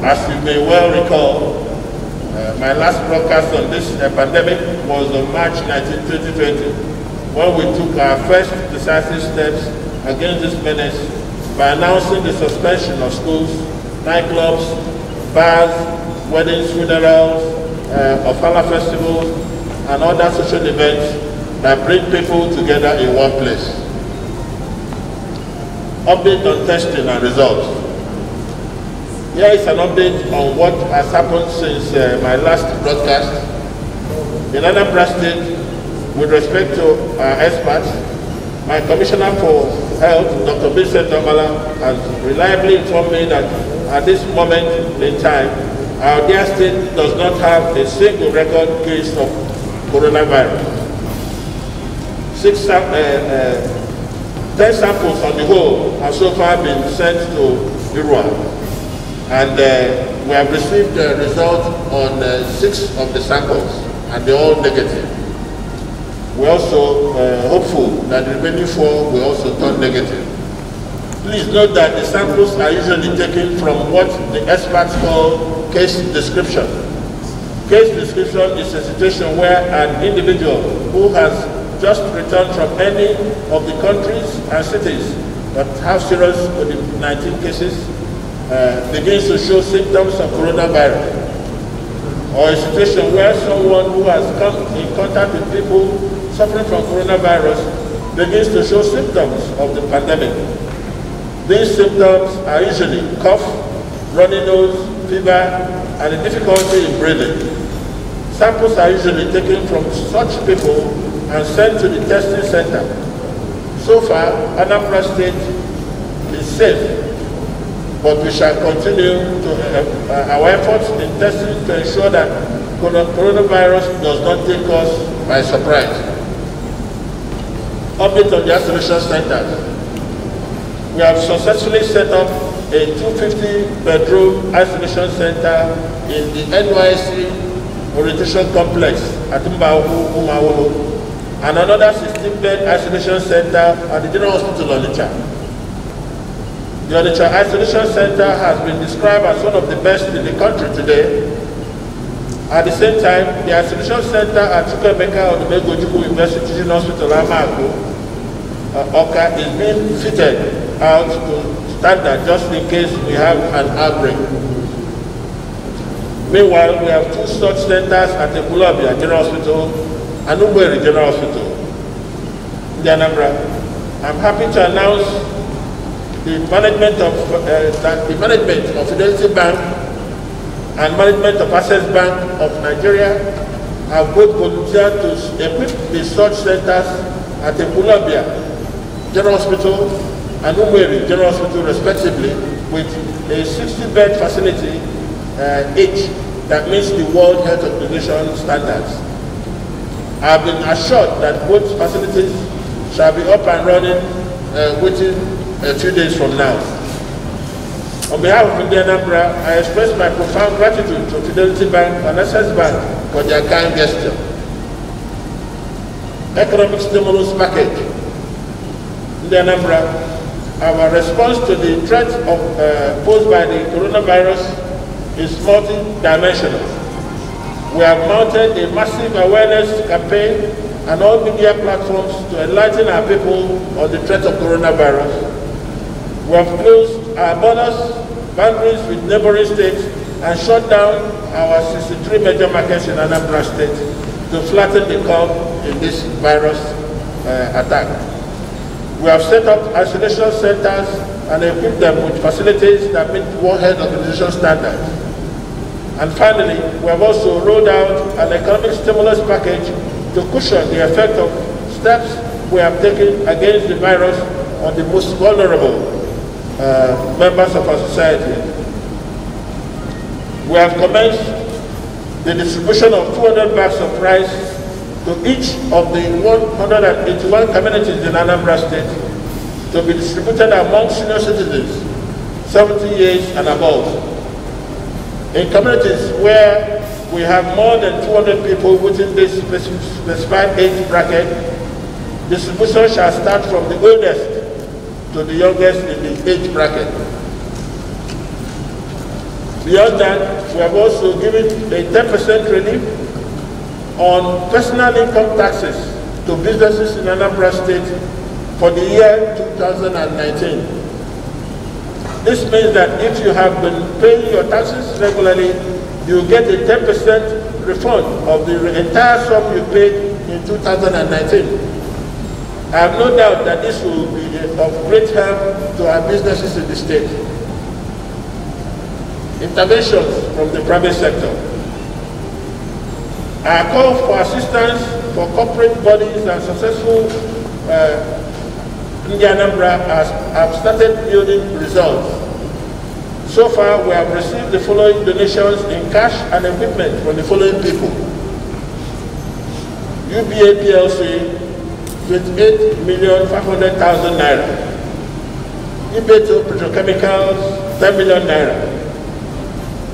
As you may well recall, my last broadcast on this pandemic was on March 19, 2020, when we took our first decisive steps against this menace by announcing the suspension of schools, nightclubs, bars, weddings, funerals, Ofala festivals, and other social events that bring people together in one place. Update on testing and results. Here is an update on what has happened since my last broadcast. In Anambra State, with respect to our experts, my Commissioner for Health, Dr. Vincent Omala, has reliably informed me that at this moment in time, our dear state does not have a single record case of coronavirus. 10 samples on the whole have so far been sent to Irua. And we have received the result on 6 of the samples, and they're all negative. We're also hopeful that the remaining 4 will also turn negative. Please note that the samples are usually taken from what the experts call case description. Case description is a situation where an individual who has just returned from any of the countries and cities that have serious COVID-19 cases begins to show symptoms of coronavirus, or a situation where someone who has come in contact with people suffering from coronavirus begins to show symptoms of the pandemic. These symptoms are usually cough, runny nose, fever, and a difficulty in breathing. Samples are usually taken from such people and sent to the testing center. So far, Anambra State is safe, but we shall continue our efforts in testing to ensure that coronavirus does not take us by surprise. Update on the isolation centers. We have successfully set up a 250-bedroom isolation center in the NYC Orientation Complex at Umawolo, and another 16-bed isolation center at the General Hospital of Onitsha. The Onitsha Isolation Center has been described as one of the best in the country today. At the same time, the Isolation Center at Chukwuemeka Odumegwu University Teaching Hospital, Amaku, Oka, is being fitted out to standard just in case we have an outbreak. Meanwhile, we have 2 such centers at the Kulabia General Hospital and Umberi General Hospital in Anambra. I'm happy to announce the management of Fidelity Bank and management of Access Bank of Nigeria have both volunteered to equip the such centers at the Kulabia General Hospital and Umberi General Hospital respectively with a 60-bed facility each that meets the World Health Organization standards. I have been assured that both facilities shall be up and running within a few days from now. On behalf of Anambra, I express my profound gratitude to Fidelity Bank and Access Bank for their kind gesture. Economic stimulus package. In Anambra, our response to the threat posed by the coronavirus is multi-dimensional. We have mounted a massive awareness campaign and all media platforms to enlighten our people on the threat of coronavirus. We have closed our boundaries with neighboring states and shut down our 63 major markets in Anambra State to flatten the curve in this virus attack. We have set up isolation centers and equipped them with facilities that meet World Health Organization standards. And finally, we have also rolled out an economic stimulus package to cushion the effect of steps we have taken against the virus on the most vulnerable members of our society. We have commenced the distribution of 200 bags of rice to each of the 181 communities in Anambra State to be distributed among senior citizens 70 years and above. In communities where we have more than 200 people within this specified age bracket, distribution shall start from the oldest to the youngest in the age bracket. Beyond that, we have also given a 10% relief on personal income taxes to businesses in Anambra State for the year 2019. This means that if you have been paying your taxes regularly, you get a 10% refund of the entire sum you paid in 2019. I have no doubt that this will be of great help to our businesses in the state. Interventions from the private sector. Our call for assistance for corporate bodies and successful in Anambra have started yielding results. So far, we have received the following donations in cash and equipment from the following people. UBA PLC, 28,500,000 naira. Ibeto Petrochemicals, 10 million naira.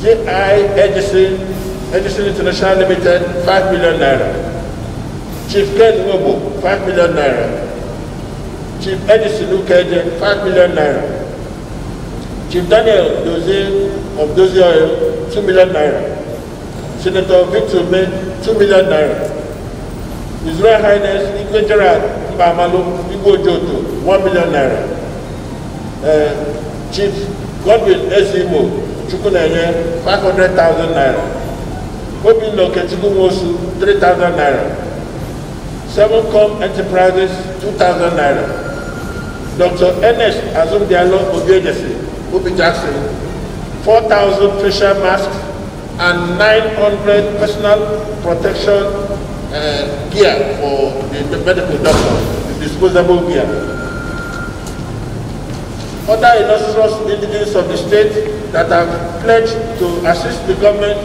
JI Edison International Limited, 5 million naira. Chief Ken Wobo, 5 million naira. Chief Edison Ukeje, 5 million naira. Chief Daniel Dozie of Dozie Oil, 2 million naira. Senator Victor May, 2 million naira. His Royal Highness Igwe Gerard Mbamalu Igwe Joto, 1 million naira. Chief Godwin Ezimo Chukunenye, 500,000 naira. Obino Ketigumosu, 3,000 naira. 7Com Enterprises, 2,000 naira. Dr. Ernest Azumdialo Obiedesi, Obi Jackson, 4,000 facial masks and 900 personal protection gear for the medical doctors, the disposable gear. Other illustrious individuals of the state that have pledged to assist the government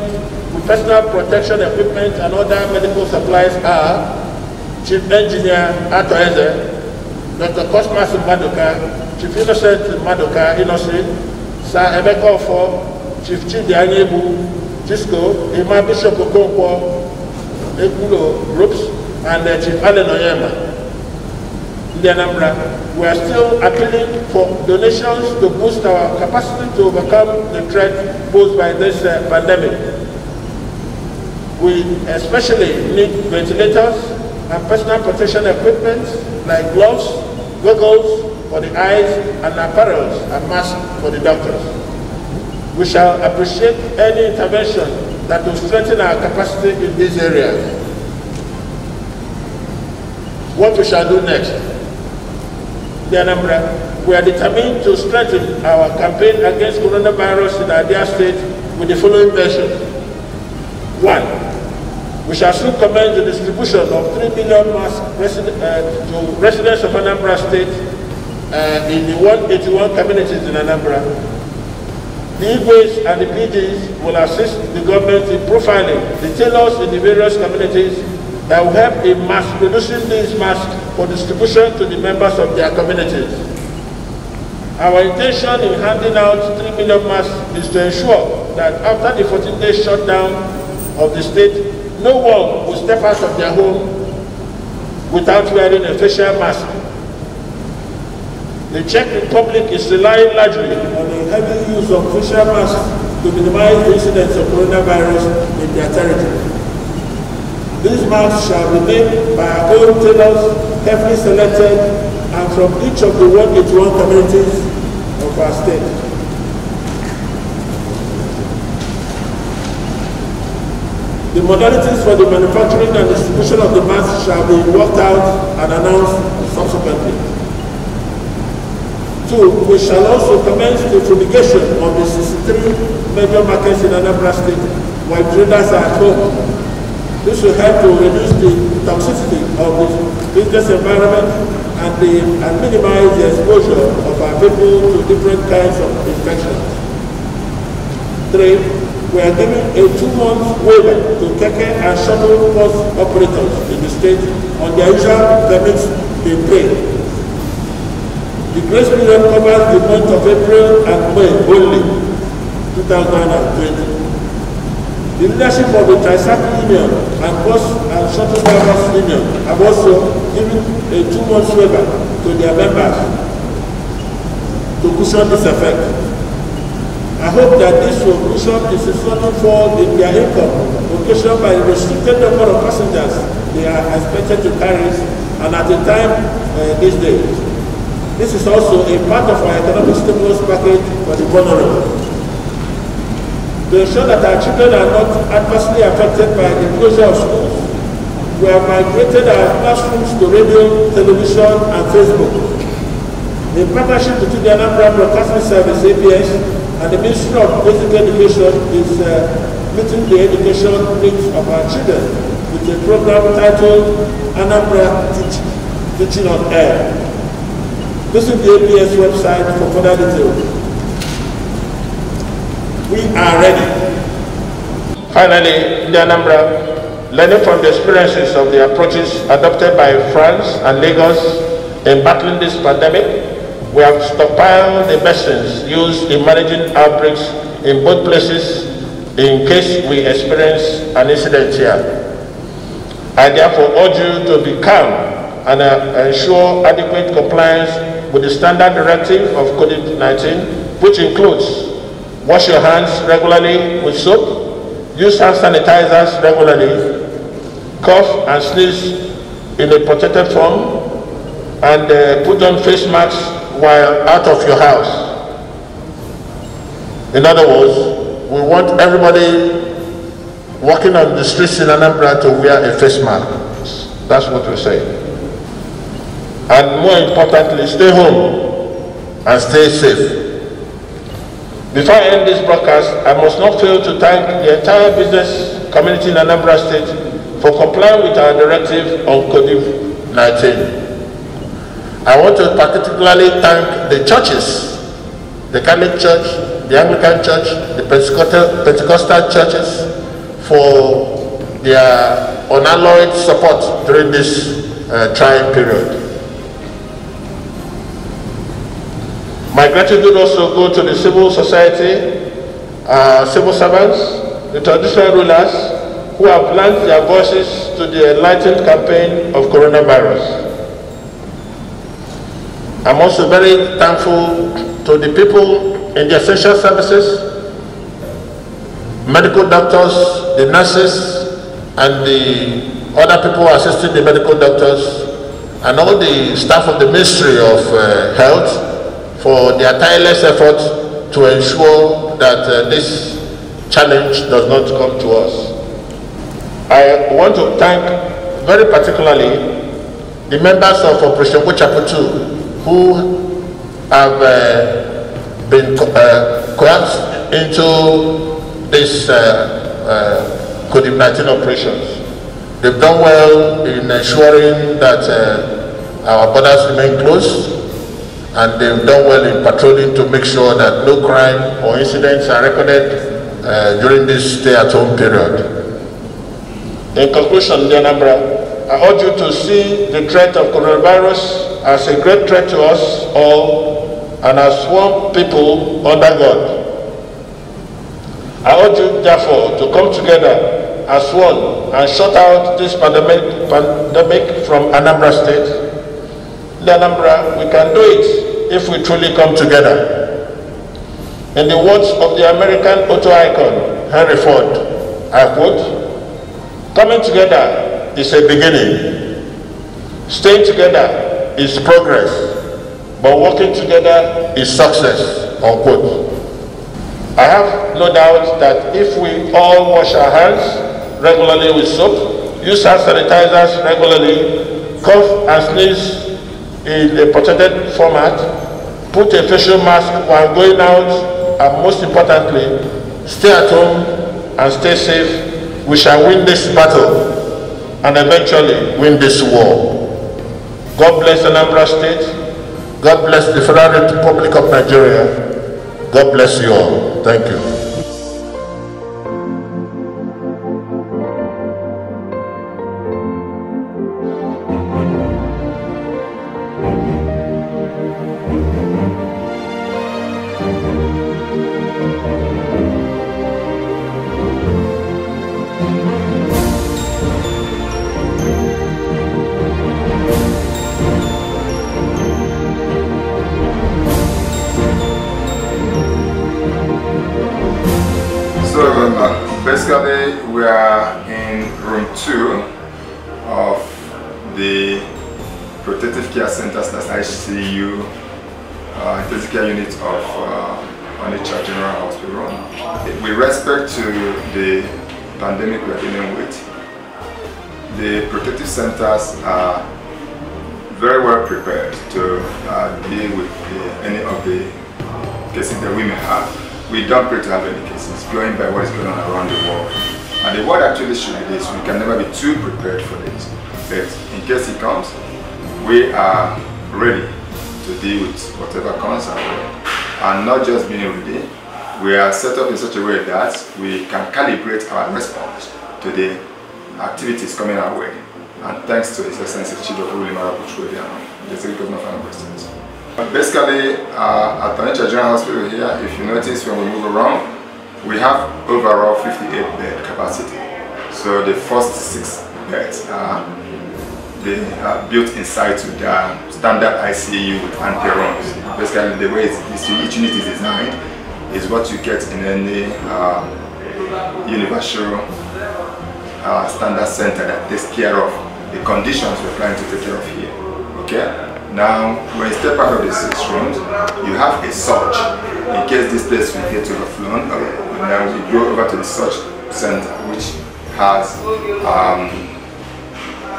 with personal protection equipment and other medical supplies are Chief Engineer Ato Eze, Dr. Cosmas Madoka, Chief Innocent Madoka, Innocent, Sir Emeka Ofo, Chief Chidi Anyebu, Cisco, Imam Bishop Okonkwo, Ekulo Groups, and Chief Allen Oyema. In Anambra, we are still appealing for donations to boost our capacity to overcome the threat posed by this pandemic. We especially need ventilators and personal protection equipment like gloves, goggles for the eyes, and apparels and masks for the doctors. We shall appreciate any intervention that will strengthen our capacity in these areas. What we shall do next? In Anambra, we are determined to strengthen our campaign against coronavirus in our dear state with the following measures. 1. We shall soon commence the distribution of 3 million masks to residents of Anambra State in the 181 communities in Anambra. The Igwes and the PGs will assist the government in profiling the tailors in the various communities that will help in mass producing these masks for distribution to the members of their communities. Our intention in handing out 3 million masks is to ensure that after the 14-day shutdown of the state, no one will step out of their home without wearing a facial mask. The Czech Republic is relying largely on the heavy use of facial masks to minimize the incidence of coronavirus in their territory. These masks shall be made by our own tailors, carefully selected, and from each of the 181 communities of our state. The modalities for the manufacturing and distribution of the masks shall be worked out and announced subsequently. 2. We shall also commence the fumigation of the 63 major markets in Anambra State while traders are at home. This will help to reduce the toxicity of the business environment and minimize the exposure of our people to different kinds of infections. 3. We are giving a 2-month waiver to keke and shuttle bus operators in the state on their usual permits they pay. The grace period covers the month of April and May only, 2020. The leadership of the Tricycle Union and Bus and Shuttle Drivers Union have also given a 2-month waiver to their members to cushion this effect. I hope that this will cushion the sudden fall in their income, occasioned by the restricted number of passengers they are expected to carry, and at a time these days. This is also a part of our economic stimulus package for the vulnerable. To ensure that our children are not adversely affected by the closure of schools, we have migrated our classrooms to radio, television, and Facebook. In partnership between the Anambra Broadcasting Service, ABS, and the Ministry of Basic Education is meeting the education needs of our children with a program titled Anambra Teaching on Air. Visit the ABS website for further details. We are ready. Finally, in the Anambra, learning from the experiences of the approaches adopted by France and Lagos in battling this pandemic, we have stockpiled the medicines used in managing outbreaks in both places in case we experience an incident here. I therefore urge you to be calm and ensure adequate compliance with the standard directive of COVID-19, which includes wash your hands regularly with soap, use hand sanitizers regularly, cough and sneeze in a protected form, and put on face masks while out of your house. In other words, we want everybody walking on the streets in Anambra to wear a face mask. That's what we say. And more importantly, stay home and stay safe. Before I end this broadcast, I must not fail to thank the entire business community in Anambra State for complying with our directive on COVID-19. I want to particularly thank the churches, the Catholic Church, the Anglican Church, the Pentecostal churches for their unalloyed support during this trying period. My gratitude also goes to the civil society, civil servants, the traditional rulers who have lent their voices to the enlightened campaign of coronavirus. I'm also very thankful to the people in the essential services, medical doctors, the nurses, and the other people assisting the medical doctors, and all the staff of the Ministry of Health for their tireless efforts to ensure that this challenge does not come to us. I want to thank very particularly the members of Operation Bochapu 2 who have been coaxed into this COVID-19 operations. They've done well in ensuring that our borders remain closed, and they've done well in patrolling to make sure that no crime or incidents are recorded during this stay-at-home period. In conclusion, dear Anambra, I urge you to see the threat of coronavirus as a great threat to us all and as one people under God. I urge you, therefore, to come together as one and shut out this pandemic from Anambra State. In Anambra, we can do it if we truly come together. In the words of the American auto icon, Henry Ford, I quote, "Coming together is a beginning. Staying together is progress, but working together is success," unquote. I have no doubt that if we all wash our hands regularly with soap, use hand sanitizers regularly, cough and sneeze in a protected format, put a facial mask while going out, and most importantly, stay at home and stay safe, we shall win this battle and eventually win this war. God bless Anambra State. God bless the Federal Republic of Nigeria. God bless you all. Thank you. the protective care centers, that's ICU, intensive care unit of Onitsha General Hospital. With respect to the pandemic we are dealing with, the protective centers are very well prepared to deal with any of the cases that we may have. We don't pray to have any cases, going by what is going on around the world. And the word actually should be this: we can never be too prepared for this. But in case it comes, we are ready to deal with whatever comes our way. And not just being ready, we are set up in such a way that we can calibrate our response to the activities coming our way. And thanks to His Excellency Chief of Obiano, the Executive Governor of Final President. Basically, at Onitsha General Hospital here, if you notice when we move around, we have overall 58 bed capacity. So the first 6 beds are built inside to the standard ICU with anti-rooms. Basically, the way each unit is designed is what you get in any universal standard center that takes care of the conditions we're trying to take care of here. Okay? Now, when you step out of the 6 rooms, you have a surge in case this place will get overflown. And then we go over to the surge center, which has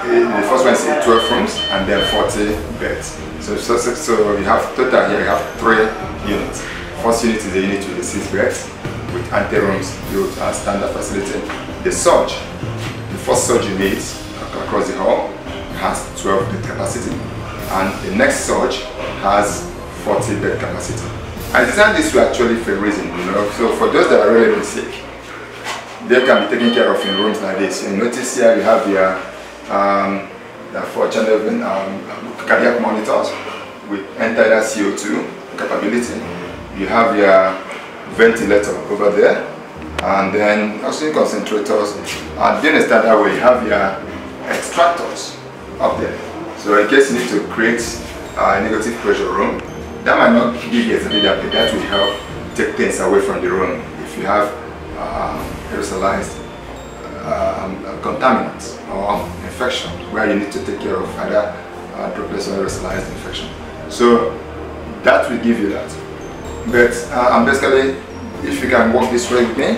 the first one is 12 rooms and then 40 beds. So you have total here, you have 3 units. First unit is a unit with the 6 beds with ante-rooms built as standard facility. The surge, the first surge unit across the hall has 12 bed capacity, and the next surge has 40 bed capacity. I designed this way actually for a reason, you know. So for those that are really sick, they can be taken care of in rooms like this. You notice here you have your 4-channel cardiac monitors with entire CO2 capability. You have your ventilator over there, and then oxygen concentrators. And then that way you have your extractors up there. So in case you need to create a negative pressure room, that might not give you exactly that, but that will help take things away from the room. If you have aerosolized contaminants or infection, where you need to take care of either droplets or aerosolized infection. So that will give you that. But basically, if you can walk this way with me,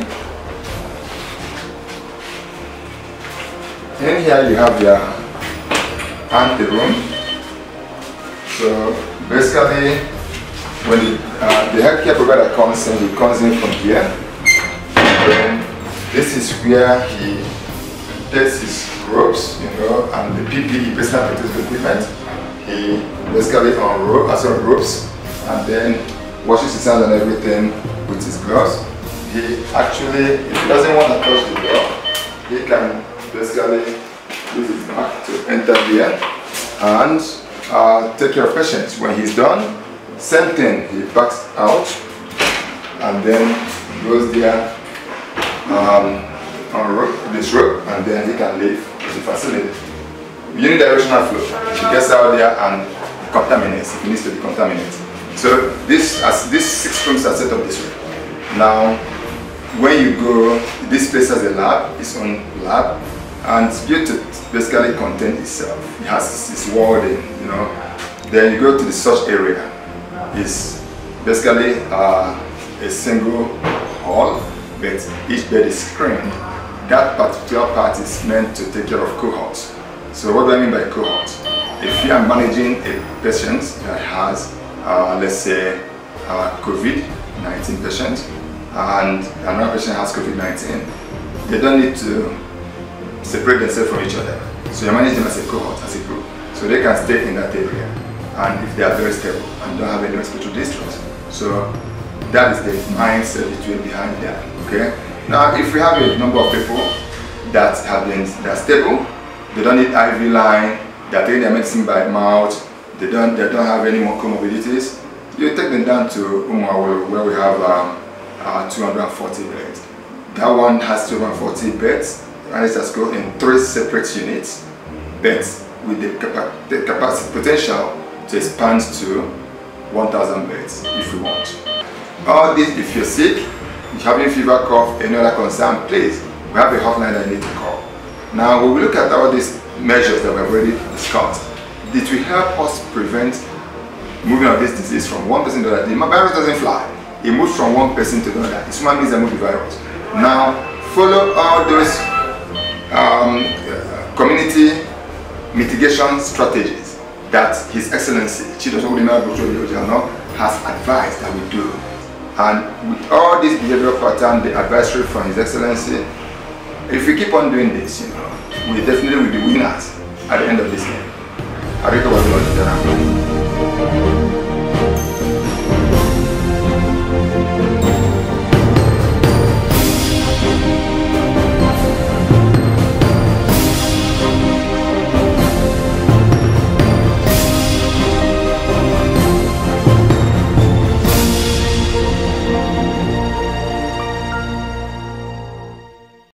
in here you have your ante-room. So basically, when the healthcare provider comes in, he comes in from here. And then this is where he takes his ropes, you know, and the PPE, personal protective equipment. He basically unrolls ropes, and then washes his hands and everything with his gloves. He actually, if he doesn't want to touch the door, he can basically use his back to enter here and take care of patients. When he's done, same thing, he backs out and then goes there on this rope, and then he can leave the facility. Unidirectional flow. He gets out there and contaminates if he needs to decontaminate. So these 6 rooms are set up this way. Now, when you go, this place has a lab, its own lab, and it's built to basically contain itself. It has its warding, you know. Then you go to the search area. It's basically a single hall, but each bed is screened. That particular part is meant to take care of cohorts. So what do I mean by cohort? If you are managing a patient that has, let's say, COVID-19 patient, and another patient has COVID-19, they don't need to separate themselves from each other. So you manage them as a cohort, as a group. So they can stay in that area, and if they are very stable and don't have any respiratory distress. So that is the mindset behind that. Okay. Now, if we have a number of people that are stable, they don't need IV line, they are taking their medicine by mouth, they don't have any more comorbidities, you take them down to Umuawulu, where we have 240 beds. That one has 240 beds, and it has go in 3 separate units, beds with the capacity potential to expand to 1,000 beds if we want. All this, if you're sick, you're having fever, cough, any other concern, please, we have a hotline that you need to call. Now, we will look at all these measures that we have already discussed, it will help us prevent moving of this disease from one person to the other. The virus doesn't fly. It moves from one person to the other. It's human beings that move the virus. Now, follow all those community mitigation strategies that His Excellency Obiano has advised that we do. And with all this behavioral pattern, the advisory from His Excellency, if we keep on doing this, we definitely will be winners at the end of this game. I think it was